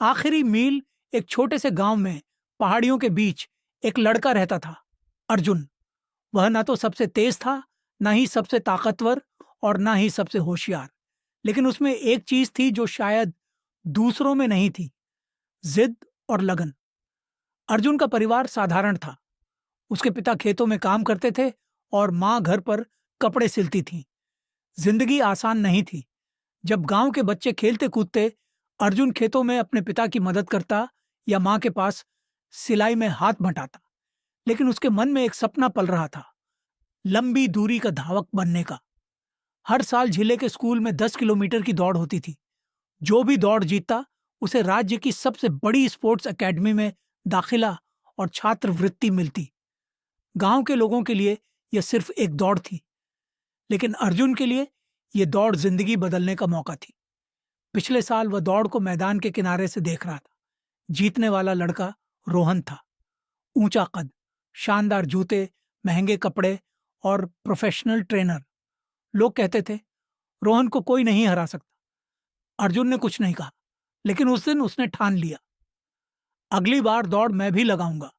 आखिरी मील एक छोटे से गांव में पहाड़ियों के बीच एक लड़का रहता था, अर्जुन। वह ना तो सबसे तेज था, ना ही सबसे ताकतवर, और ना ही सबसे होशियार। लेकिन उसमें एक चीज थी जो शायद दूसरों में नहीं थी: जिद और लगन। अर्जुन का परिवार साधारण था। उसके पिता खेतों में काम करते थे और माँ घर पर कपड़े सिलती थी। जिंदगी आसान नहीं थी। जब गांव के बच्चे खेलते कूदते, अर्जुन खेतों में अपने पिता की मदद करता या माँ के पास सिलाई में हाथ बंटाता। लेकिन उसके मन में एक सपना पल रहा था, लंबी दूरी का धावक बनने का। हर साल जिले के स्कूल में 10 किलोमीटर की दौड़ होती थी। जो भी दौड़ जीतता, उसे राज्य की सबसे बड़ी स्पोर्ट्स एकेडमी में दाखिला और छात्रवृत्ति मिलती। गांव के लोगों के लिए यह सिर्फ एक दौड़ थी, लेकिन अर्जुन के लिए यह दौड़ जिंदगी बदलने का मौका थी। पिछले साल वह दौड़ को मैदान के किनारे से देख रहा था। जीतने वाला लड़का रोहन था। ऊंचा कद, शानदार जूते, महंगे कपड़े और प्रोफेशनल ट्रेनर। लोग कहते थे, रोहन को कोई नहीं हरा सकता। अर्जुन ने कुछ नहीं कहा, लेकिन उस दिन उसने ठान लिया, अगली बार दौड़ मैं भी लगाऊंगा।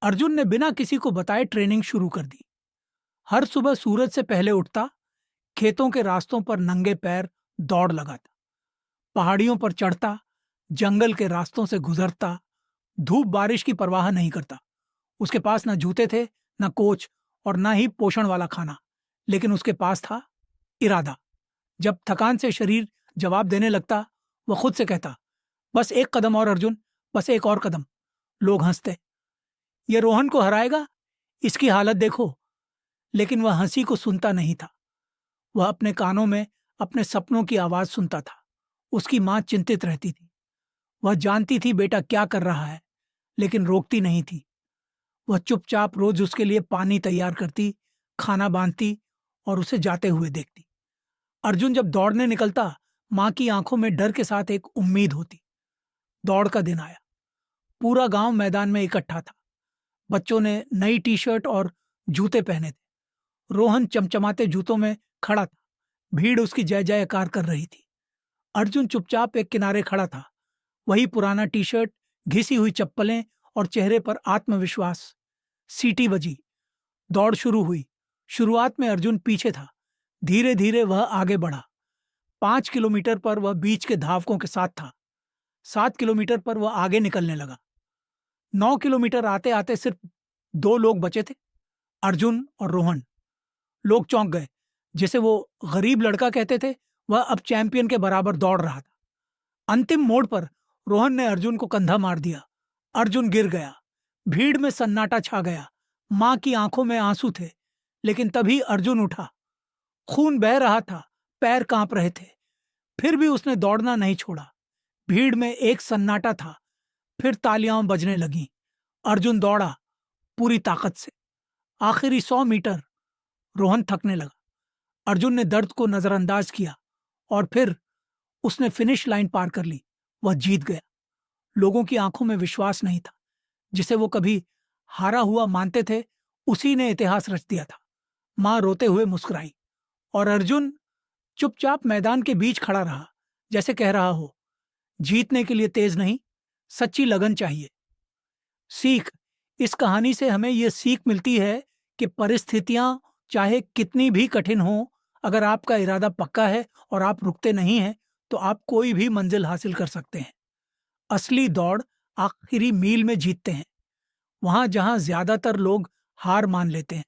अर्जुन ने बिना किसी को बताए ट्रेनिंग शुरू कर दी। हर सुबह सूरज से पहले उठता, खेतों के रास्तों पर नंगे पैर दौड़ लगाता, पहाड़ियों पर चढ़ता, जंगल के रास्तों से गुजरता, धूप बारिश की परवाह नहीं करता। उसके पास ना जूते थे, ना कोच, और ना ही पोषण वाला खाना, लेकिन उसके पास था इरादा। जब थकान से शरीर जवाब देने लगता, वह खुद से कहता, बस एक कदम और अर्जुन, बस एक और कदम। लोग हंसते, ये रोहन को हराएगा, इसकी हालत देखो। लेकिन वह हंसी को सुनता नहीं था। वह अपने कानों में अपने सपनों की आवाज सुनता था। उसकी मां चिंतित रहती थी। वह जानती थी बेटा क्या कर रहा है, लेकिन रोकती नहीं थी। वह चुपचाप रोज उसके लिए पानी तैयार करती, खाना बांधती और उसे जाते हुए देखती। अर्जुन जब दौड़ने निकलता, मां की आंखों में डर के साथ एक उम्मीद होती। दौड़ का दिन आया। पूरा गांव मैदान में इकट्ठा था। बच्चों ने नई टी शर्ट और जूते पहने थे। रोहन चमचमाते जूतों में खड़ा था। भीड़ उसकी जय जयकार कर रही थी। अर्जुन चुपचाप एक किनारे खड़ा था। वही पुराना टी शर्ट, घिसी हुई चप्पलें और चेहरे पर आत्मविश्वास। सीटी बजी, दौड़ शुरू हुई। शुरुआत में अर्जुन पीछे था। धीरे धीरे वह आगे बढ़ा। 5 किलोमीटर पर वह बीच के धावकों के साथ था। 7 किलोमीटर पर वह आगे निकलने लगा। 9 किलोमीटर आते आते सिर्फ 2 लोग बचे थे, अर्जुन और रोहन। लोग चौंक गए। जिसे वो गरीब लड़का कहते थे, वह अब चैंपियन के बराबर दौड़ रहा था। अंतिम मोड़ पर रोहन ने अर्जुन को कंधा मार दिया। अर्जुन गिर गया। भीड़ में सन्नाटा छा गया। मां की आंखों में आंसू थे। लेकिन तभी अर्जुन उठा। खून बह रहा था, पैर कांप रहे थे। फिर भी उसने दौड़ना नहीं छोड़ा। भीड़ में एक सन्नाटा था। फिर तालियां बजने लगीं। अर्जुन दौड़ा, पूरी ताकत से। आखिरी 100 मीटर। रोहन थकने लगा। अर्जुन ने दर्द को नजरअंदाज किया और फिर उसने फिनिश लाइन पार कर ली। वह जीत गया। लोगों की आंखों में विश्वास नहीं था। जिसे वो कभी हारा हुआ मानते थे, उसी ने इतिहास रच दिया था। मां रोते हुए मुस्कुराई और अर्जुन चुपचाप मैदान के बीच खड़ा रहा, जैसे कह रहा हो, जीतने के लिए तेज नहीं, सच्ची लगन चाहिए। सीख, इस कहानी से हमें यह सीख मिलती है कि परिस्थितियां चाहे कितनी भी कठिन हो, अगर आपका इरादा पक्का है और आप रुकते नहीं हैं, तो आप कोई भी मंजिल हासिल कर सकते हैं। असली दौड़ आखिरी मील में जीतते हैं, वहां जहां ज्यादातर लोग हार मान लेते हैं।